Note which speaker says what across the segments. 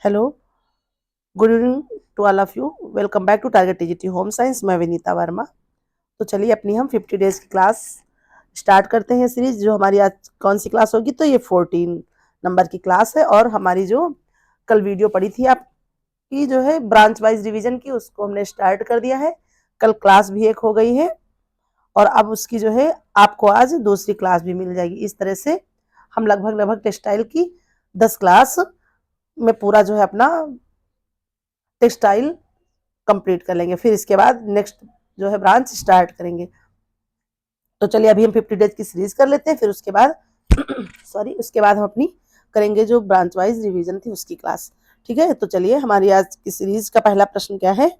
Speaker 1: Hello, good evening to all of you. Welcome back to Target TGT home science. मैं विनीता वर्मा। तो चलिए अपनी हम 50 डेज की क्लास स्टार्ट करते हैं। सीरीज जो हमारी आज कौन सी क्लास होगी, तो ये 14 नंबर की क्लास है। और हमारी जो कल वीडियो पड़ी थी आपकी जो है ब्रांच वाइज रिवीजन की, उसको हमने स्टार्ट कर दिया है। कल क्लास भी एक हो गई है और अब उसकी जो है आपको आज दूसरी क्लास भी मिल जाएगी। इस तरह से हम लगभग लगभग टेक्सटाइल की 10 क्लास में पूरा जो है अपना टेक्सटाइल कंप्लीट कर लेंगे। फिर इसके बाद नेक्स्ट जो है ब्रांच स्टार्ट करेंगे। तो चलिए अभी हम 50 डेज की सीरीज कर लेते हैं, फिर उसके बाद सॉरी उसके बाद हम अपनी करेंगे जो ब्रांच वाइज रिवीजन थी उसकी क्लास। ठीक है, तो चलिए हमारी आज की सीरीज का पहला प्रश्न क्या है।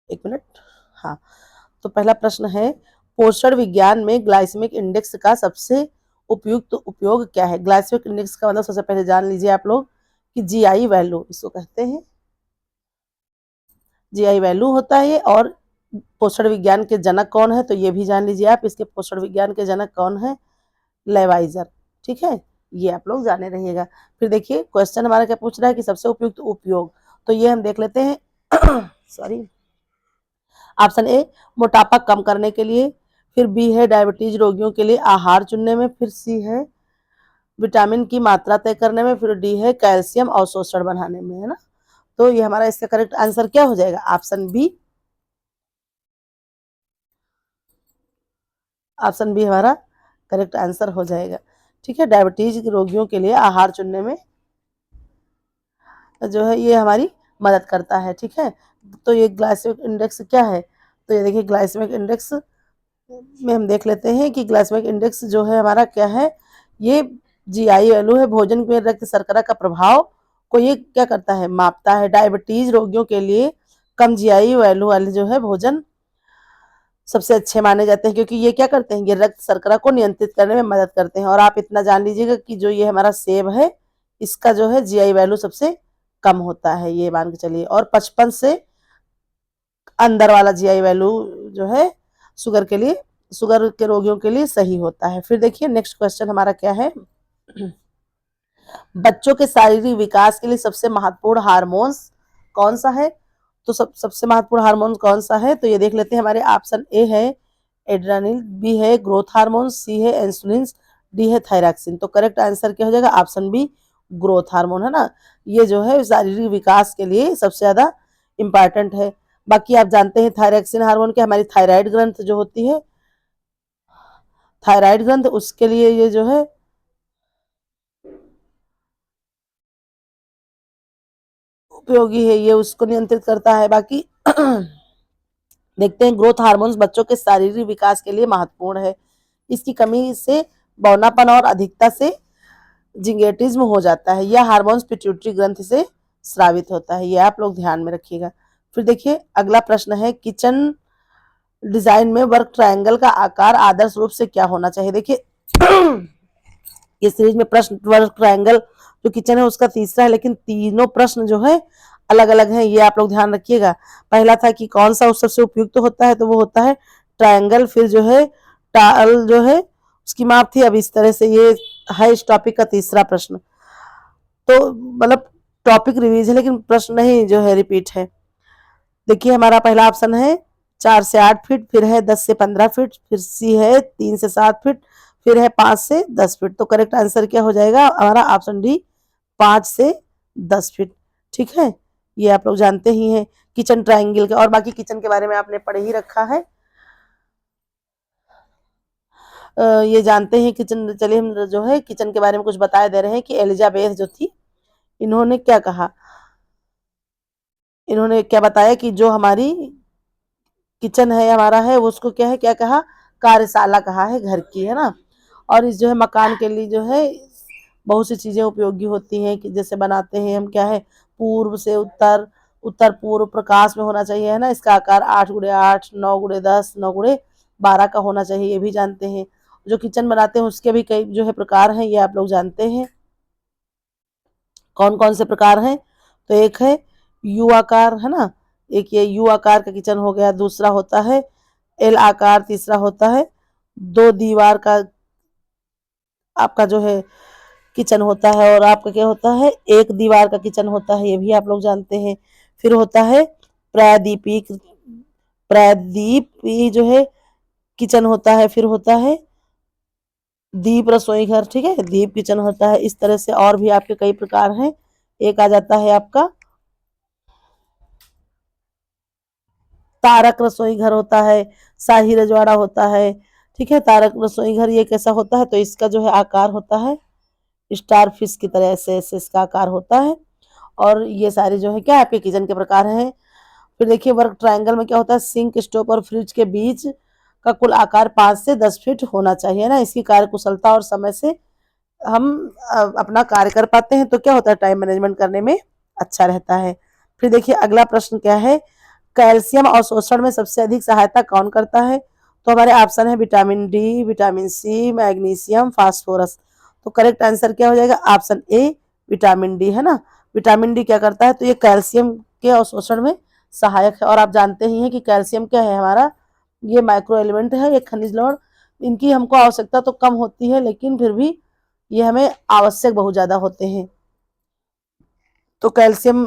Speaker 1: एक मिनट। हाँ, तो पहला प्रश्न है, पोषण विज्ञान में ग्लाइसेमिक इंडेक्स का सबसे उपयुक्त उपयोग क्या है। ग्लाइसेमिक इंडेक्स का मतलब सबसे पहले जान लीजिए आप लोग कि जीआई वैल्यू इसको कहते हैं। जीआई वैल्यू होता है। और पोषण विज्ञान के जनक कौन है, तो ये भी जान लीजिए आप, इसके पोषण विज्ञान के जनक कौन है, लेवाइजर। ठीक है, ये आप लोग जाने रहिएगा। फिर देखिए क्वेश्चन हमारा क्या पूछ रहा है कि सबसे उपयुक्त उपयोग, तो ये हम देख लेते हैं सॉरी। ऑप्शन ए मोटापा कम करने के लिए, फिर बी है डायबिटीज रोगियों के लिए आहार चुनने में, फिर सी है विटामिन की मात्रा तय करने में, फिर डी है कैल्शियम अवशोषण बढ़ाने में, है ना। तो ये हमारा इसका करेक्ट आंसर क्या हो जाएगा, ऑप्शन बी। ऑप्शन बी हमारा करेक्ट आंसर हो जाएगा। ठीक है, डायबिटीज के रोगियों के लिए आहार चुनने में जो है ये हमारी मदद करता है। ठीक है, तो ये ग्लाइसेमिक इंडेक्स क्या है, तो ये देखिए ग्लाइसेमिक इंडेक्स में हम देख लेते हैं कि ग्लाइसेमिक इंडेक्स जो है हमारा क्या है, ये जीआई वैल्यू है। भोजन में रक्त शर्करा का प्रभाव को ये क्या करता है, मापता है। डायबिटीज रोगियों के लिए कम जीआई वैल्यू वाले जो है भोजन सबसे अच्छे माने जाते हैं, क्योंकि ये क्या करते हैं, ये रक्त शर्करा को नियंत्रित करने में मदद करते हैं। और आप इतना जान लीजिएगा कि जो ये हमारा सेब है, इसका जो है जीआई वैल्यू सबसे कम होता है, ये मान के चलिए। और 55 से अंदर वाला जीआई वैल्यू जो है शुगर के लिए, शुगर के रोगियों के लिए सही होता है। फिर देखिए नेक्स्ट क्वेश्चन हमारा क्या है, बच्चों के शारीरिक विकास के लिए सबसे महत्वपूर्ण हार्मोन्स कौन सा है। तो सबसे महत्वपूर्ण हार्मोन कौन सा है, तो ये देख लेते हैं। हमारे ऑप्शन ए है एड्रेनल, बी है ग्रोथ हार्मोन, सी है इंसुलिन, डी है थायरॉक्सिन। तो करेक्ट आंसर क्या हो जाएगा, ऑप्शन बी ग्रोथ हार्मोन, है ना। ये जो है शारीरिक विकास के लिए सबसे ज्यादा इंपॉर्टेंट है। बाकी आप जानते हैं थायरॉक्सिन हार्मोन के हमारी थायराइड ग्रंथ जो होती है, थायराइड ग्रंथ, उसके लिए ये जो है उपयोगी है, ये उसको नियंत्रित करता है। बाकी देखते हैं, ग्रोथ हार्मोन्स बच्चों के शारीरिक विकास के लिए महत्वपूर्ण है। इसकी कमी से बौनापन और अधिकता से जिंगेटिज्म हो जाता है। यह हार्मोन्स पिट्यूटरी ग्रंथि से स्रावित होता है, यह आप लोग ध्यान में रखिएगा। फिर देखिए अगला प्रश्न है, किचन डिजाइन में वर्क ट्रायंगल का आकार आदर्श रूप से क्या होना चाहिए। देखिए इस सीरीज में प्रश्न वर्क ट्रायंगल जो किचन है उसका तीसरा है, लेकिन तीनों प्रश्न जो है अलग अलग हैं, ये आप लोग ध्यान रखिएगा। पहला था कि कौन सा उस सबसे उपयुक्त होता है, तो वो होता है ट्रायंगल। फिर जो है टाल जो है उसकी माप थी। अब इस तरह से ये है इस टॉपिक का तीसरा प्रश्न। तो मतलब टॉपिक रिवीज है लेकिन प्रश्न नहीं जो है रिपीट है। देखिए हमारा पहला ऑप्शन है 4 से 8 फीट, फिर है 10 से 15 फीट, फिर सी है 3 से 7 फीट, फिर है 5 से 10 फीट। तो करेक्ट आंसर क्या हो जाएगा हमारा ऑप्शन डी, 5 से 10 फीट। ठीक है, ये आप लोग जानते ही हैं किचन ट्राइंगल के, और बाकी किचन के बारे में आपने पढ़ ही रखा है। ये जानते हैं किचन। चलिए हम जो है किचन के बारे में कुछ बताए दे रहे हैं कि एलिजाबेथ जो थी, इन्होंने क्या कहा, इन्होंने क्या बताया कि जो हमारी किचन है हमारा है वो उसको क्या है, क्या कहा, कार्यशाला कहा है घर की, है ना। और इस जो है मकान के लिए जो है बहुत सी चीजें उपयोगी होती हैं, कि जैसे बनाते हैं हम क्या है, पूर्व से उत्तर, उत्तर पूर्व प्रकाश में होना चाहिए, है ना। इसका आकार 8x8, 9x10, 9x12 का होना चाहिए, ये भी जानते हैं। जो किचन बनाते हैं उसके भी कई जो है प्रकार हैं, ये आप लोग जानते हैं। कौन कौन से प्रकार हैं, तो एक है यू आकार, है ना। एक ये यू आकार का किचन हो गया, दूसरा होता है एल आकार, तीसरा होता है 2 दीवार का आपका जो है किचन होता है, और आपका क्या होता है, एक दीवार का किचन होता है, ये भी आप लोग जानते हैं। फिर होता है प्रायद्वीपी, प्रायद्वीपी जो है किचन होता है। फिर होता है दीप रसोई घर, ठीक है, दीप किचन होता है। इस तरह से और भी आपके कई प्रकार हैं। एक आ जाता है आपका तारक रसोई घर होता है, शाही रजवाड़ा होता है, ठीक है। तारक रसोई घर ये कैसा होता है, तो इसका जो है आकार होता है स्टार फिश की तरह से इसका आकार होता है। और ये सारे जो है क्या आपके किचन के प्रकार हैं। फिर देखिए वर्क ट्रायंगल में क्या होता है, सिंक, स्टोव और फ्रिज के बीच का कुल आकार 5 से 10 फीट होना चाहिए ना। इसकी कार्य कुशलता और समय से हम अपना कार्य कर पाते हैं, तो क्या होता है, टाइम मैनेजमेंट करने में अच्छा रहता है। फिर देखिए अगला प्रश्न क्या है, कैल्शियम अवशोषण में सबसे अधिक सहायता कौन करता है। तो हमारे ऑप्शन है vitamin D, vitamin C, magnesium, phosphorus. तो करेक्ट आंसर क्या हो जाएगा, ऑप्शन ए विटामिन डी, है ना। विटामिन डी क्या करता है, तो ये कैल्शियम के अवशोषण में सहायक है। और आप जानते ही हैं कि कैल्शियम क्या है हमारा, ये माइक्रो एलिमेंट है, ये खनिज लवण। इनकी हमको आवश्यकता तो कम होती है, लेकिन फिर भी ये हमें आवश्यक बहुत ज्यादा होते हैं। तो कैल्शियम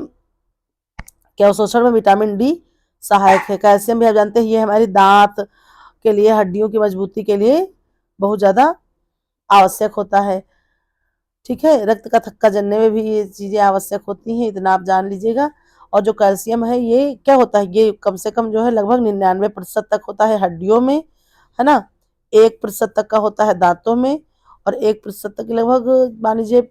Speaker 1: के अवशोषण में विटामिन डी सहायक है। कैल्शियम भी आप जानते हैं ये हमारी दांत के लिए, हड्डियों की मजबूती के लिए बहुत ज्यादा आवश्यक होता है, ठीक है। रक्त का थक्का जनने में भी ये चीजें आवश्यक होती हैं, इतना आप जान लीजिएगा। और जो कैल्शियम है ये क्या होता है, ये कम से कम जो है लगभग 99% तक होता है हड्डियों में, है ना। 1% तक का होता है दांतों में, और 1% तक लगभग मान लीजिए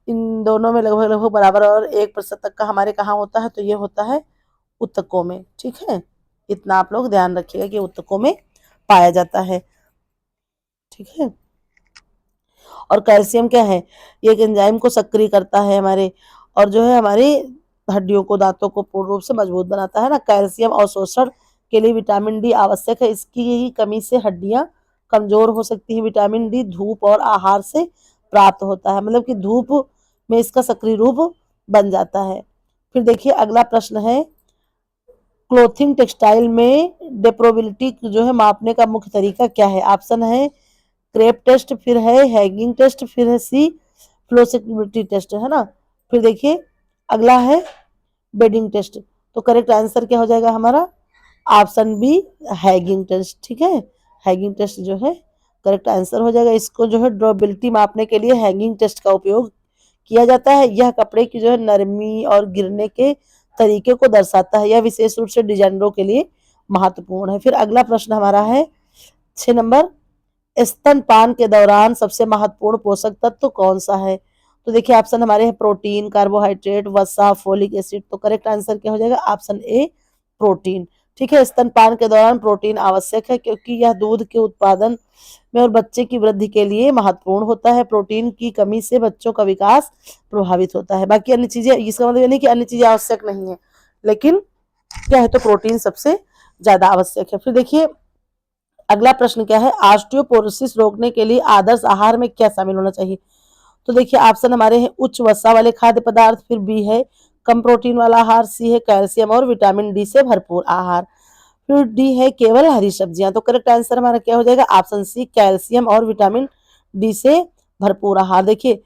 Speaker 1: इन दोनों में लगभग लगभग बराबर, और 1% तक का हमारे कहाँ होता है, तो ये होता है उत्तकों में, ठीक है। इतना आप लोग ध्यान रखिएगा कि उत्तकों में पाया जाता है, ठीक है। और कैल्शियम क्या है, ये एक एंजाइम को सक्रिय करता है हमारे, और जो है हमारी हड्डियों को, दांतों को पूर्ण रूप से मजबूत बनाता है ना। कैल्शियम अवशोषण के लिए विटामिन डी आवश्यक है, इसकी कमी से हड्डियां कमजोर हो सकती हैं। विटामिन डी धूप और आहार से प्राप्त होता है, मतलब कि धूप में इसका सक्रिय रूप बन जाता है। फिर देखिए अगला प्रश्न है, क्लोथिंग टेक्सटाइल में डेप्रोबिलिटी जो है मापने का मुख्य तरीका क्या है। ऑप्शन है क्रेप टेस्ट, फिर है हैगिंग टेस्ट, फिर है सी फ्लोसिबिलिटी टेस्ट, है ना। फिर देखिए अगला है बेडिंग टेस्ट। तो करेक्ट आंसर क्या हो जाएगा हमारा, ऑप्शन बी हैगिंग टेस्ट, ठीक है। हैगिंग टेस्ट जो है करेक्ट आंसर हो जाएगा। इसको जो है ड्यूरेबिलिटी मापने के लिए हैगिंग टेस्ट का उपयोग किया जाता है। यह कपड़े की जो है नरमी और गिरने के तरीके को दर्शाता है। यह विशेष रूप से डिजाइनरों के लिए महत्वपूर्ण है। फिर अगला प्रश्न हमारा है 6 नंबर, स्तनपान के दौरान सबसे महत्वपूर्ण पोषक तत्व कौन सा है। तो देखिए ऑप्शन हमारे हैं प्रोटीन, कार्बोहाइड्रेट, वसा, फोलिक एसिड। तो करेक्ट आंसर क्या हो जाएगा, ऑप्शन ए प्रोटीन, ठीक है। स्तनपान के दौरान प्रोटीन आवश्यक है, क्योंकि यह दूध के उत्पादन में और बच्चे की वृद्धि के लिए महत्वपूर्ण होता है। प्रोटीन की कमी से बच्चों का विकास प्रभावित होता है। बाकी अन्य चीजें, इसका मतलब ये नहीं कि अन्य चीजें आवश्यक नहीं है, लेकिन क्या है, तो प्रोटीन सबसे ज्यादा आवश्यक है। फिर देखिए अगला प्रश्न क्या है, ऑस्टियोपोरोसिस रोकने के लिए आदर्श आहार में क्या शामिल होना चाहिए। तो देखिए ऑप्शन हमारे हैं उच्च वसा वाले खाद्य पदार्थ, फिर बी है कम प्रोटीन वाला आहार, सी है कैल्शियम और विटामिन डी से भरपूर आहार, फिर डी है केवल हरी सब्जियां। तो करेक्ट आंसर हमारा क्या हो जाएगा, ऑप्शन सी कैल्शियम और विटामिन डी से भरपूर आहार। देखिए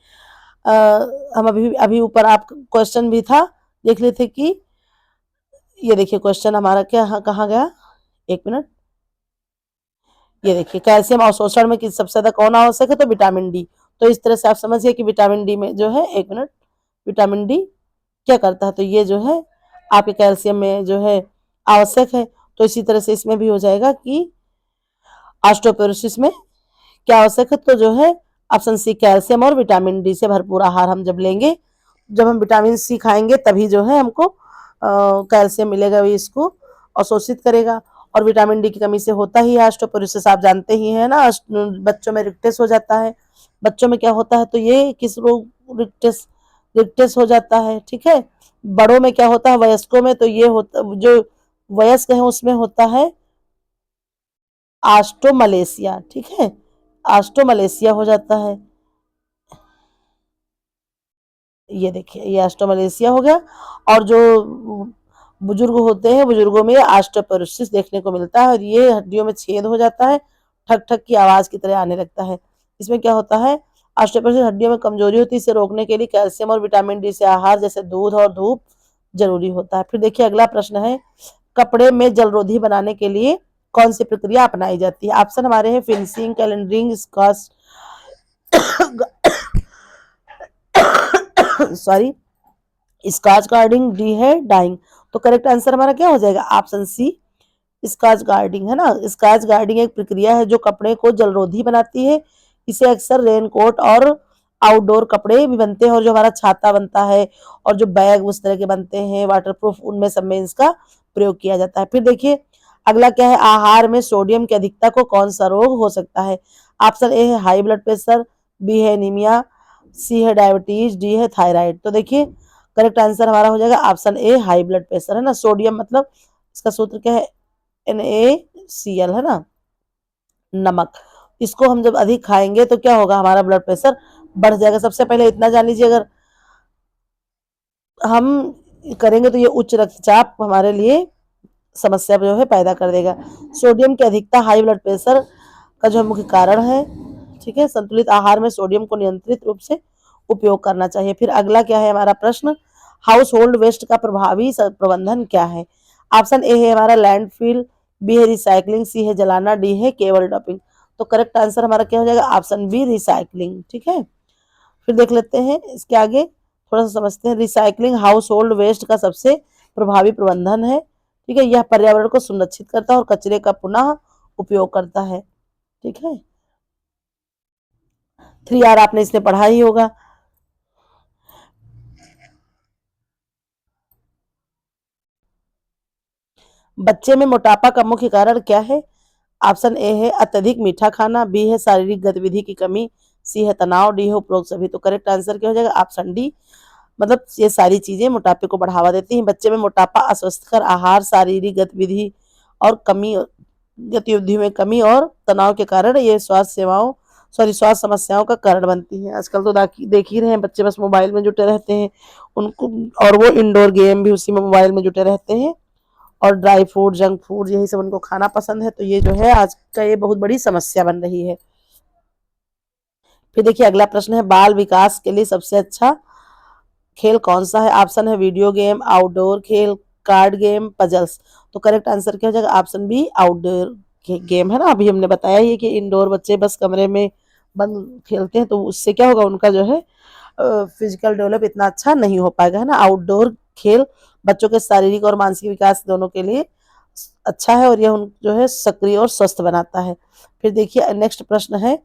Speaker 1: हम अभी अभी ऊपर आप क्वेश्चन भी था देख लेते कि ये देखिए क्वेश्चन हमारा क्या कहाँ गया, एक मिनट। ये देखिए कैल्शियम अवशोषण में सबसे ज्यादा कौन आवश्यक है, तो विटामिन डी। तो इस तरह से आप समझिए कि विटामिन डी में जो है, एक मिनट, विटामिन डी क्या करता है, तो ये जो है आपके कैल्शियम में जो है आवश्यक है। तो इसी तरह से इसमें भी हो जाएगा कि ऑस्टियोपोरोसिस में क्या आवश्यक है, तो जो है ऑप्शन सी कैल्शियम और विटामिन डी से भरपूर आहार हम जब लेंगे, जब हम विटामिन सी खाएंगे तभी जो है हमको कैल्शियम मिलेगा, भी इसको अवशोषित करेगा। और विटामिन डी की कमी से होता ही है ऑस्टियोपोरोसिस, आप जानते ही है ना। बच्चों में रिक्टेस हो जाता है, बच्चों में क्या होता है, तो ये किस रोग, रिक्टेस, रिक्टेस हो जाता है, ठीक है। बड़ों में क्या होता है, वयस्कों में तो ये होता, जो वयस्क है उसमें होता है ऑस्टोमलेशिया, ठीक है, ऑस्टोमलेशिया हो जाता है। ये देखिए ये ऑस्टोमलेशिया हो गया। और जो बुजुर्ग होते हैं, बुजुर्गों में ऑस्टियोपोरोसिस देखने को मिलता है, और ये हड्डियों में छेद हो जाता है, ठक ठक की आवाज की तरह आने लगता है। इसमें क्या होता है, ऑस्टियोपोरोसिस हड्डियों में कमजोरी होती है, इसे रोकने के लिए कैल्शियम और विटामिन डी से आहार जैसे दूध और धूप जरूरी होता है। फिर देखिए अगला प्रश्न है, कपड़े में जलरोधी बनाने के लिए कौन सी प्रक्रिया अपनाई जाती है? ऑप्शन हमारे हैं finishing, calendaring, Scotch sorry Scotch guarding, D है डाइंग। तो करेक्ट आंसर हमारा क्या हो जाएगा? ऑप्शन सी स्कॉच गार्डिंग है ना। स्कॉच गार्डिंग एक प्रक्रिया है जो कपड़े को जलरोधी बनाती है। इसे अक्सर रेनकोट और आउटडोर कपड़े भी बनते हैं, और जो हमारा छाता बनता है और जो बैग उस तरह के बनते हैं वाटरप्रूफ, उनमें सब में इसका प्रयोग किया जाता है। फिर देखिए अगला क्या है, आहार में सोडियम की अधिकता को कौन सा रोग हो सकता है? ऑप्शन ए है हाई ब्लड प्रेशर, बी है एनीमिया, सी है डायबिटीज, डी है थायराइड। तो देखिए करेक्ट आंसर हमारा हो जाएगा option A high blood pressure है ना। सोडियम मतलब इसका सूत्र क्या है? NaCl है ना, नमक। इसको हम जब अधिक खाएंगे तो क्या होगा? हमारा ब्लड प्रेशर बढ़ जाएगा। सबसे पहले इतना जान लीजिए, अगर हम करेंगे तो ये उच्च रक्तचाप हमारे लिए समस्या जो है पैदा कर देगा। सोडियम की अधिकता हाई ब्लड प्रेशर का जो मुख्य कारण है। ठीक है, संतुलित आहार में सोडियम को नियंत्रित रूप से उपयोग करना चाहिए। फिर अगला क्या है हमारा प्रश्न, हाउस होल्ड वेस्ट का प्रभावी प्रबंधन क्या है? ऑप्शन ए है हमारा लैंडफिल, बी है रिसाइकलिंग, सी है जलाना, डी है केबल डंपिंग। तो करेक्ट आंसर हमारा क्या हो जाएगा? Option B recycling. ठीक है, फिर देख लेते हैं इसके आगे, थोड़ा सा समझते हैं। रिसाइकलिंग हाउस होल्ड वेस्ट का सबसे प्रभावी प्रबंधन है। ठीक है, यह पर्यावरण को संरक्षित करता है और कचरे का पुनः उपयोग करता है। ठीक है, 3R आपने इसमें पढ़ा ही होगा। बच्चे में मोटापा का मुख्य कारण क्या है? ऑप्शन ए है अत्यधिक मीठा खाना, बी है शारीरिक गतिविधि की कमी, सी है तनाव, डी है उपरोक्त सभी। तो करेक्ट आंसर क्या हो जाएगा? ऑप्शन डी, मतलब ये सारी चीजें मोटापे को बढ़ावा देती हैं। बच्चे में मोटापा अस्वस्थकर आहार, शारीरिक गतिविधि और कमी, गतिविधि में कमी और तनाव के कारण ये स्वास्थ्य समस्याओं का कारण बनती है। आजकल तो देख ही रहे हैं, बच्चे बस मोबाइल में जुटे रहते हैं, उनको, और वो इंडोर गेम भी उसी में मोबाइल में जुटे रहते हैं, और ड्राई फूड, जंक फूड, यही सब उनको खाना पसंद है। तो ये जो है आज का ये बहुत बड़ी समस्या बन रही है। फिर देखिए अगला प्रश्न है, बाल विकास के लिए सबसे अच्छा खेल कौन सा है? ऑप्शन है वीडियो गेम, आउटडोर खेल, कार्ड गेम, पजल्स। तो करेक्ट आंसर क्या हो जाएगा? ऑप्शन बी आउटडोर गेम है ना। अभी हमने बताया ही कि इंडोर बच्चे बस कमरे में बंद खेलते हैं, तो उससे क्या होगा, उनका जो है फिजिकल डेवलप इतना अच्छा नहीं हो पाएगा, है ना। आउटडोर खेल बच्चों के शारीरिक और मानसिक विकास दोनों के लिए अच्छा है, और यह जो है सक्रिय और स्वस्थ बनाता है। फिर देखिए नेक्स्ट प्रश्न है,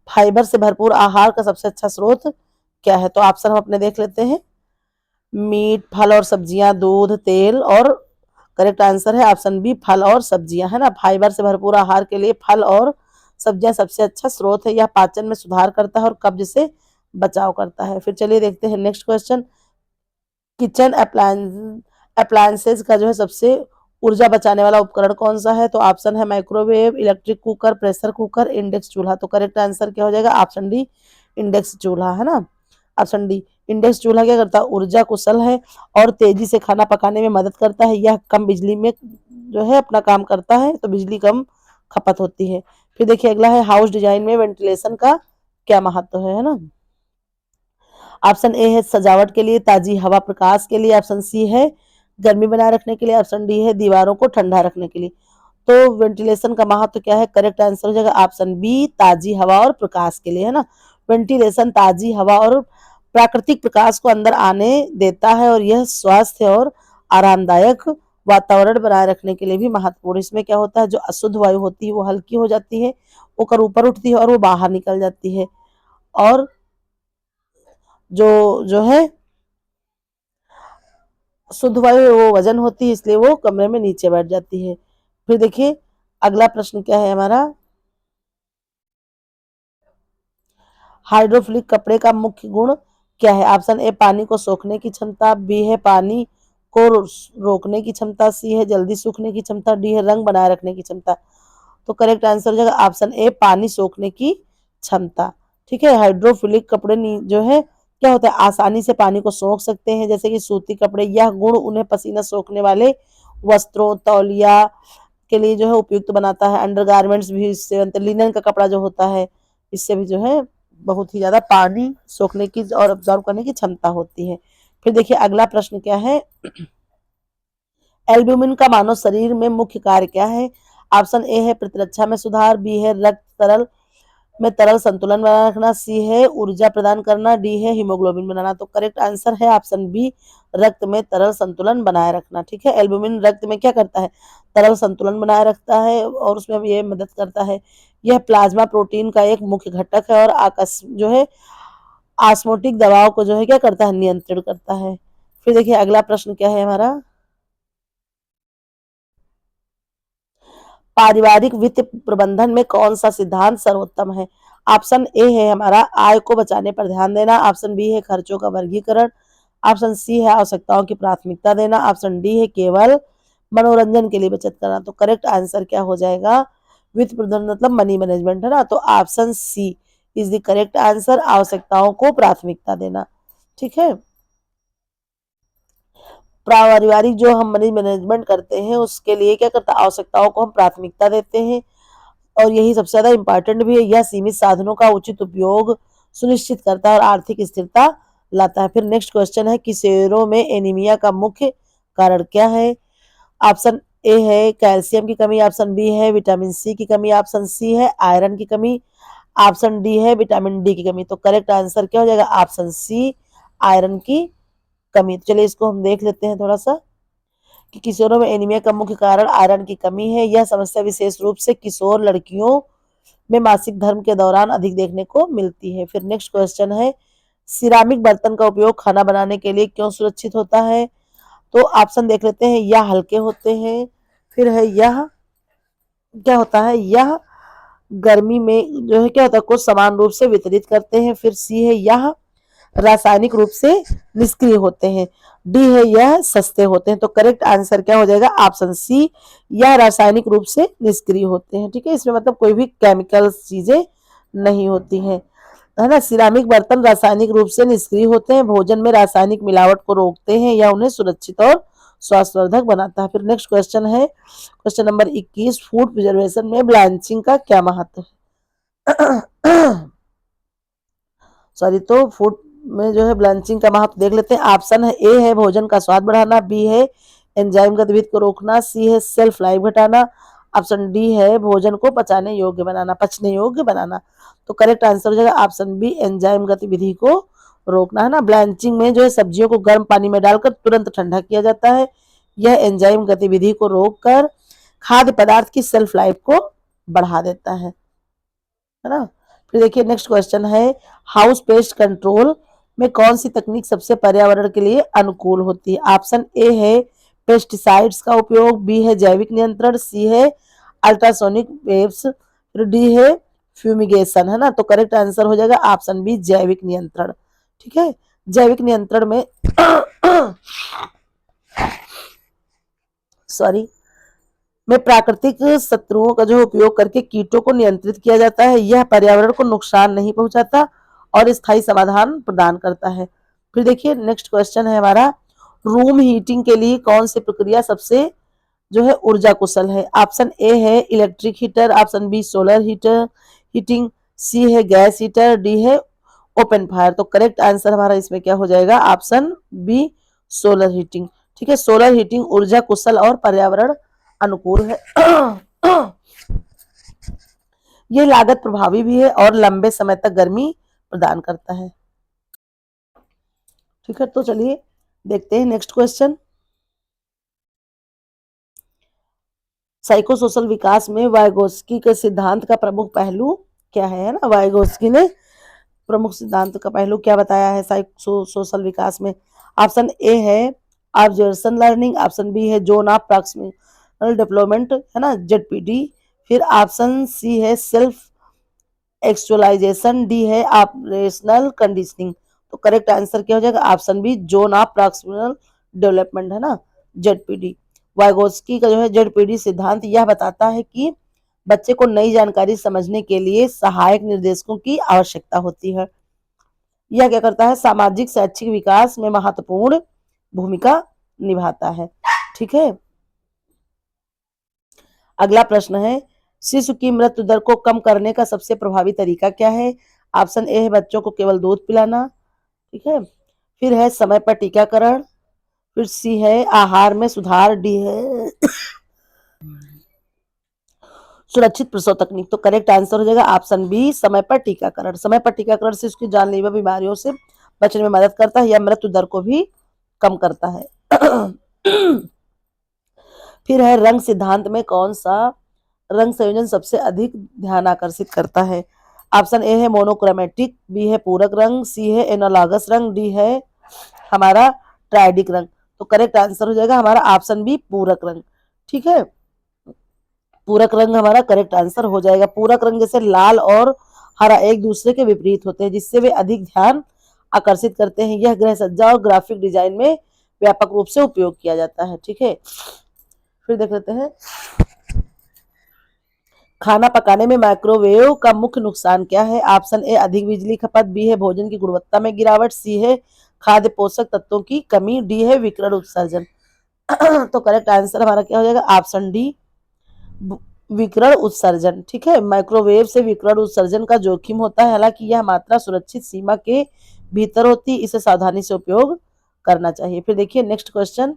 Speaker 1: फाइबर से भरपूर आहार का सबसे अच्छा स्रोत क्या है? तो ऑप्शन हम अपने देख लेते हैं, मीट, फल और सब्जियां, दूध, तेल, और करेक्ट आंसर है ऑप्शन बी फल और सब्जियां, है ना। फाइबर से भरपूर आहार के लिए फल और सब्जियां सबसे अच्छा स्रोत है। यह पाचन में सुधार करता है और कब्ज से बचाव करता है। फिर चलिए देखते हैं नेक्स्ट क्वेश्चन, किचन अप्लायंसेज का जो है सबसे ऊर्जा बचाने वाला उपकरण कौन सा है? तो ऑप्शन है microwave, electric cooker, pressure cooker, index चूल्हा। तो करेक्ट आंसर क्या हो जाएगा? ऑप्शन डी इंडेक्स चूल्हा, है ना। ऑप्शन डी इंडेक्स चूल्हा क्या करता है? ऊर्जा कुशल है और तेजी से खाना पकाने में मदद करता है। यह कम बिजली में जो है अपना काम करता है, तो बिजली कम खपत होती है। फिर देखिए अगला है, हाउस डिजाइन में वेंटिलेशन का क्या महत्व है ना। ऑप्शन ए है सजावट के लिए, ताजी हवा प्रकाश के लिए, ऑप्शन सी है गर्मी बनाए रखने के लिए, ऑप्शन डी है दीवारों को ठंडा रखने के लिए। तो वेंटिलेशन का महत्व क्या है? करेक्ट आंसर हो जाएगा ऑप्शन बी ताजी हवा और प्रकाश के लिए, है ना। वेंटिलेशन ताजी हवा और प्राकृतिक प्रकाश को अंदर आने देता है, और यह स्वास्थ्य और आरामदायक वातावरण बनाए रखने के लिए भी महत्वपूर्ण। इसमें क्या होता है, जो अशुद्ध वायु होती है वो हल्की हो जाती है, वो ऊपर उठती है और वो बाहर निकल जाती है, और जो जो है शुद्ध वायु वो वजन होती है, इसलिए वो कमरे में नीचे बैठ जाती है। फिर देखिए अगला प्रश्न क्या है हमारा, हाइड्रोफिलिक कपड़े का मुख्य गुण क्या है? ऑप्शन ए पानी को सोखने की क्षमता, बी है पानी को रोकने की क्षमता, सी है जल्दी सूखने की क्षमता, डी है रंग बनाए रखने की क्षमता। तो करेक्ट आंसर हो जाएगा ऑप्शन ए पानी सोखने की क्षमता। ठीक है, हाइड्रोफिलिक कपड़े जो है क्या होता है, आसानी से पानी को सोख सकते हैं, जैसे कि सूती कपड़े। यह गुण उन्हें पसीना सोखने वाले वस्त्रों, तौलिया के लिए जो है उपयुक्त बनाता है। अंडरगारमेंट्स भी इससे बनते, लिनन का कपड़ा जो होता है इससे भी जो है बहुत ही ज्यादा पानी सोखने की और ऑब्जॉर्व करने की क्षमता होती है। फिर देखिए अगला प्रश्न क्या है, एल्ब्यूमिन का मानव शरीर में मुख्य कार्य क्या है? ऑप्शन ए है प्रतिरक्षा में सुधार, बी है रक्त तरल में तरल संतुलन बनाए रखना, सी है ऊर्जा प्रदान करना, डी है हीमोग्लोबिन बनाना। तो करेक्ट आंसर है ऑप्शन बी, रक्त में तरल संतुलन बनाए रखना। ठीक है, एल्ब्यूमिन रक्त में क्या करता है? तरल संतुलन बनाए रखता है और उसमें ये मदद करता है। यह प्लाज्मा प्रोटीन का एक मुख्य घटक है और आकस जो है ऑस्मोटिक दबाव को जो है क्या करता है? नियंत्रित करता है। फिर देखिए अगला प्रश्न क्या है हमारा, पारिवारिक वित्त प्रबंधन में कौन सा सिद्धांत सर्वोत्तम है? ऑप्शन ए है हमारा आय को बचाने पर ध्यान देना, ऑप्शन बी है खर्चों का वर्गीकरण, ऑप्शन सी है आवश्यकताओं की प्राथमिकता देना, ऑप्शन डी है केवल मनोरंजन के लिए बचत करना। तो करेक्ट आंसर क्या हो जाएगा? वित्त प्रबंधन मतलब मनी मैनेजमेंट है ना, तो option C is the correct answer, आवश्यकताओं को प्राथमिकता देना। ठीक है, पारिवारिक जो हम मनी मैनेजमेंट करते हैं उसके लिए क्या करता है? आवश्यकताओं को हम प्राथमिकता देते हैं और यही सबसे ज्यादा इंपॉर्टेंट भी है। यह सीमित साधनों का उचित उपयोग सुनिश्चित करता है और आर्थिक स्थिरता लाता है। फिर नेक्स्ट क्वेश्चन है, किशोरों में एनीमिया का मुख्य कारण क्या है? ऑप्शन ए है कैल्शियम की कमी, ऑप्शन बी है विटामिन सी की कमी, ऑप्शन सी है आयरन की कमी, ऑप्शन डी है विटामिन डी की कमी। तो करेक्ट आंसर क्या हो जाएगा? ऑप्शन सी, आयरन की कमी। तो चलिए इसको हम देख लेते हैं थोड़ा सा, कि किशोरों में एनीमिया का मुख्य कारण आयरन की कमी है। यह समस्या विशेष रूप से किशोर लड़कियों में मासिक धर्म के दौरान अधिक देखने को मिलती है। फिर नेक्स्ट क्वेश्चन है, सिरामिक बर्तन का उपयोग खाना बनाने के लिए क्यों सुरक्षित होता है? तो ऑप्शन देख लेते हैं, यह हल्के होते हैं, फिर है यह क्या होता है, यह गर्मी में जो है क्या होता है को समान रूप से वितरित करते हैं, फिर सी है यह रासायनिक रूप से निष्क्रिय होते हैं, डी है यह सस्ते होते हैं। तो करेक्ट आंसर क्या हो जाएगा? ऑप्शन सी, यह रासायनिक रूप से निष्क्रिय होते हैं। ठीक है, इसमें मतलब कोई भी केमिकल चीजें नहीं होती हैं, है ना। सिरामिक बर्तन रासायनिक रूप से निष्क्रिय होते हैं, भोजन में रासायनिक मिलावट को रोकते हैं या उन्हें सुरक्षित और स्वास्थ्यवर्धक बनाता है। फिर नेक्स्ट क्वेश्चन है, क्वेश्चन नंबर 21, फूड प्रिजर्वेशन में ब्लांचिंग का क्या महत्व है? सॉरी, तो फूड में जो है ब्लांचिंग का महत्व देख लेते हैं। ऑप्शन है ए है भोजन का स्वाद बढ़ाना, बी है एंजाइम गतिविधि को रोकना, सी है सेल्फ लाइफ घटाना, ऑप्शन डी है भोजन को पचाने योग्य बनाना, पचने योग्य बनाना। तो करेक्ट आंसर हो जाएगा ऑप्शन बी, एंजाइम गतिविधि को रोकना, है ना। ब्लांचिंग में जो है सब्जियों को गर्म पानी में डालकर तुरंत ठंडा किया जाता है। यह एंजाइम गतिविधि को रोककर खाद्य पदार्थ की सेल्फ लाइफ को बढ़ा देता है ना। फिर देखिए नेक्स्ट क्वेश्चन है, हाउस पेस्ट कंट्रोल में कौन सी तकनीक सबसे पर्यावरण के लिए अनुकूल होती है? ऑप्शन ए है पेस्टिसाइड्स का उपयोग, बी है जैविक नियंत्रण, सी है अल्ट्रासोनिक वेव्स, फिर डी है फ्यूमिगेशन, है ना। तो करेक्ट आंसर हो जाएगा ऑप्शन बी, जैविक नियंत्रण। ठीक है, जैविक नियंत्रण में सॉरी में प्राकृतिक शत्रुओं का जो उपयोग करके कीटों को नियंत्रित किया जाता है। यह पर्यावरण को नुकसान नहीं पहुंचाता और स्थायी समाधान प्रदान करता है। फिर देखिए नेक्स्ट क्वेश्चन है हमारा, रूम हीटिंग के लिए कौन सी प्रक्रिया सबसे जो है ऊर्जा कुशल है? ऑप्शन ए है electric heater, option B solar heater heating, C है गैस हीटर, डी है ओपन फायर। तो करेक्ट आंसर हमारा इसमें क्या हो जाएगा? Option B, solar heating. ठीक है, सोलर हीटिंग ऊर्जा कुशल और पर्यावरण अनुकूल है। यह लागत प्रभावी भी है और लंबे समय तक गर्मी प्रदान करता है। ठीक है, तो चलिए देखते हैं नेक्स्ट क्वेश्चन, साइकोसोशल विकास में वाइगोस्की के सिद्धांत का प्रमुख पहलू क्या है ना। वाइगोस्की ने प्रमुख सिद्धांत का पहलू क्या बताया है साइकोसोशल विकास में? ऑप्शन ए है ऑब्जर्वेशन लर्निंग, ऑप्शन बी है जोन ऑफ प्रॉक्सिमल डेवलपमेंट, है ना, जेडपीडी, फिर ऑप्शन सी है सेल्फ एक्चुअलाइजेशन, डी है ऑपरेशनल कंडीशनिंग। तो करेक्ट आंसर क्या हो जाएगा? Option B, zone of proximal development, है ना, जेडपीडी। वाइगोस्की का जो है जेडपीडी सिद्धांत यह बताता है कि बच्चे को नई जानकारी समझने के लिए सहायक निर्देशकों की आवश्यकता होती है। यह क्या करता है? सामाजिक शैक्षिक विकास में महत्वपूर्ण भूमिका निभाता है। ठीक है, अगला प्रश्न है, शिशु की मृत्यु दर को कम करने का सबसे प्रभावी तरीका क्या है? ऑप्शन ए है बच्चों को केवल दूध पिलाना, ठीक है। फिर है समय पर टीकाकरण, फिर सी है आहार में सुधार, डी है सुरक्षित प्रसव तकनीक। तो करेक्ट आंसर हो जाएगा ऑप्शन बी, समय पर टीकाकरण। समय पर टीकाकरण से उसकी जानलेवा बीमारियों से बचने में मदद करता है या मृत्यु दर को भी कम करता है। फिर है रंग सिद्धांत में कौन सा रंग संयोजन सबसे अधिक ध्यान आकर्षित करता है। ऑप्शन ए है मोनोक्रोमेटिक, बी है पूरक रंग, सी है एनालॉगस रंग, डी है हमारा ट्राइडिक रंग। तो करेक्ट आंसर हो जाएगा हमारा ऑप्शन बी, पूरक रंग, ठीक है। पूरक रंग हमारा करेक्ट आंसर हो जाएगा। पूरक रंग जैसे लाल और हरा एक दूसरे के विपरीत होते हैं, जिससे वे अधिक ध्यान आकर्षित करते हैं। यह गृह सज्जा और ग्राफिक डिजाइन में व्यापक रूप से उपयोग किया जाता है, ठीक है। फिर देख लेते हैं खाना पकाने में माइक्रोवेव का मुख्य नुकसान क्या है। ऑप्शन ए अधिक बिजली खपत, बी है भोजन की गुणवत्ता में गिरावट, सी है खाद्य पोषक तत्वों की कमी, डी है विकिरण उत्सर्जन। तो करेक्ट आंसर हमारा क्या हो जाएगा ऑप्शन डी, विकिरण उत्सर्जन, ठीक है। माइक्रोवेव से विकिरण उत्सर्जन का जोखिम होता है, हालांकि यह मात्रा सुरक्षित सीमा के भीतर होती है, इसे सावधानी से उपयोग करना चाहिए। फिर देखिए नेक्स्ट क्वेश्चन,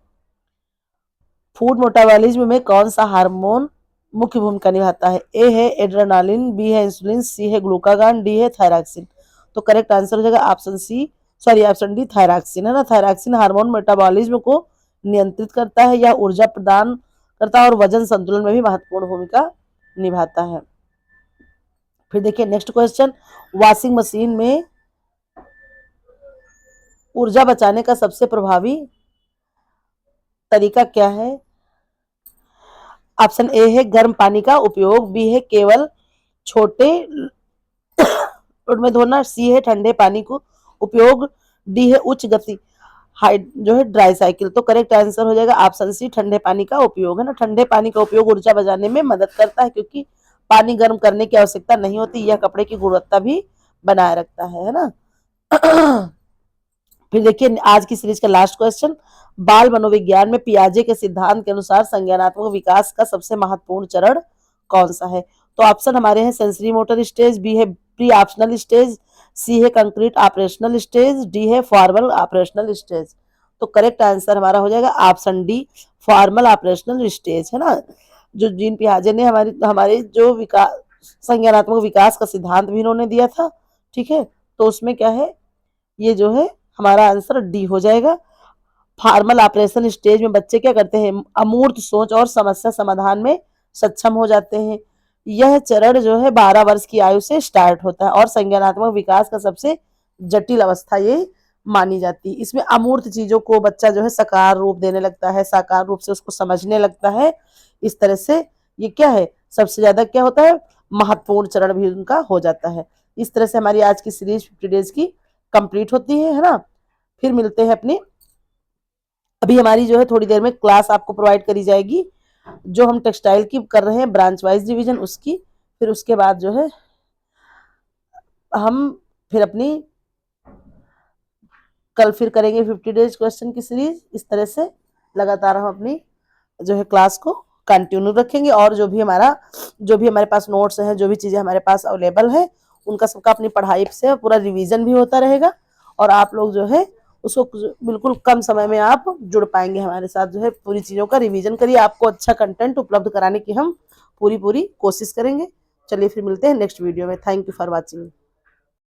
Speaker 1: फूड मेटाबॉलिज्म में कौन सा हार्मोन मुख्य भूमिका निभाता है। ए है एड्रेनालिन, बी है इंसुलिन, सी है ग्लूकागॉन, डी है थायरॉक्सिन। तो करेक्ट आंसर हो जाएगा option C, sorry option D, thyroxine, है ना। थायरॉक्सिन हार्मोन मेटाबॉलिज्म को नियंत्रित करता है, यह ऊर्जा प्रदान करता है और वजन संतुलन में भी महत्वपूर्ण भूमिका निभाता है। फिर देखिए नेक्स्ट क्वेश्चन, वॉशिंग मशीन में ऊर्जा बचाने का सबसे प्रभावी तरीका क्या है। ऑप्शन ए है गर्म पानी का उपयोग, बी है केवल छोटे में धोना, सी है ठंडे पानी को उपयोग, डी है उच्च गति जो है ड्राई साइकिल। तो करेक्ट आंसर हो जाएगा ऑप्शन सी, ठंडे पानी का उपयोग, है ना। ठंडे पानी का उपयोग ऊर्जा बचाने में मदद करता है, क्योंकि पानी गर्म करने की आवश्यकता नहीं होती, यह कपड़े की गुणवत्ता भी बनाए रखता है ना। फिर देखिए आज की सीरीज का लास्ट क्वेश्चन, बाल मनोविज्ञान में पियाजे के सिद्धांत के अनुसार संज्ञानात्मक विकास का सबसे महत्वपूर्ण चरण कौन सा है। तो ऑप्शन हमारे हैं सेंसरी मोटर स्टेज, बी है प्री ऑप्शनल स्टेज, सी है कंक्रीट ऑपरेशनल स्टेज, डी है फॉर्मल ऑपरेशनल स्टेज। तो करेक्ट आंसर हमारा हो जाएगा option D, formal operational stage, है ना। जो जीन पियाजे ने हमारे जो विकास संज्ञानात्मक विकास का सिद्धांत भी इन्होंने दिया था, ठीक है। तो उसमें क्या है, ये जो है हमारा आंसर डी हो जाएगा। फॉर्मल ऑपरेशन स्टेज में बच्चे क्या करते हैं, अमूर्त सोच और समस्या समाधान में सक्षम हो जाते हैं। यह चरण जो है 12 वर्ष की आयु से स्टार्ट होता है और संज्ञानात्मक विकास का सबसे जटिल अवस्था ये मानी जाती है। इसमें अमूर्त चीजों को बच्चा जो है साकार रूप देने लगता है, साकार रूप से उसको समझने लगता है। इस तरह से ये क्या है, सबसे ज्यादा क्या होता है, महत्वपूर्ण चरण भी उनका हो जाता है। इस तरह से हमारी आज की सीरीज 50 डेज की कंप्लीट होती है ना। फिर मिलते हैं अपनी, अभी हमारी जो है थोड़ी देर में क्लास आपको प्रोवाइड करी जाएगी, जो हम टेक्सटाइल की कर रहे हैं ब्रांच वाइज डिवीजन उसकी। फिर उसके बाद जो है हम फिर अपनी कल फिर करेंगे 50 डेज क्वेश्चन की सीरीज। इस तरह से लगातार हम अपनी जो है क्लास को कंटिन्यू रखेंगे, और जो भी हमारे पास नोट्स हैं, जो भी चीजें हमारे पास अवेलेबल है, उनका सबका अपनी पढ़ाई से पूरा रिवीजन भी होता रहेगा, और आप लोग जो है उसको बिल्कुल कम समय में आप जुड़ पाएंगे हमारे साथ। जो है पूरी चीजों का रिवीजन करिए, आपको अच्छा कंटेंट उपलब्ध कराने की हम पूरी कोशिश करेंगे। चलिए फिर मिलते हैं नेक्स्ट वीडियो में। Thank you for watching.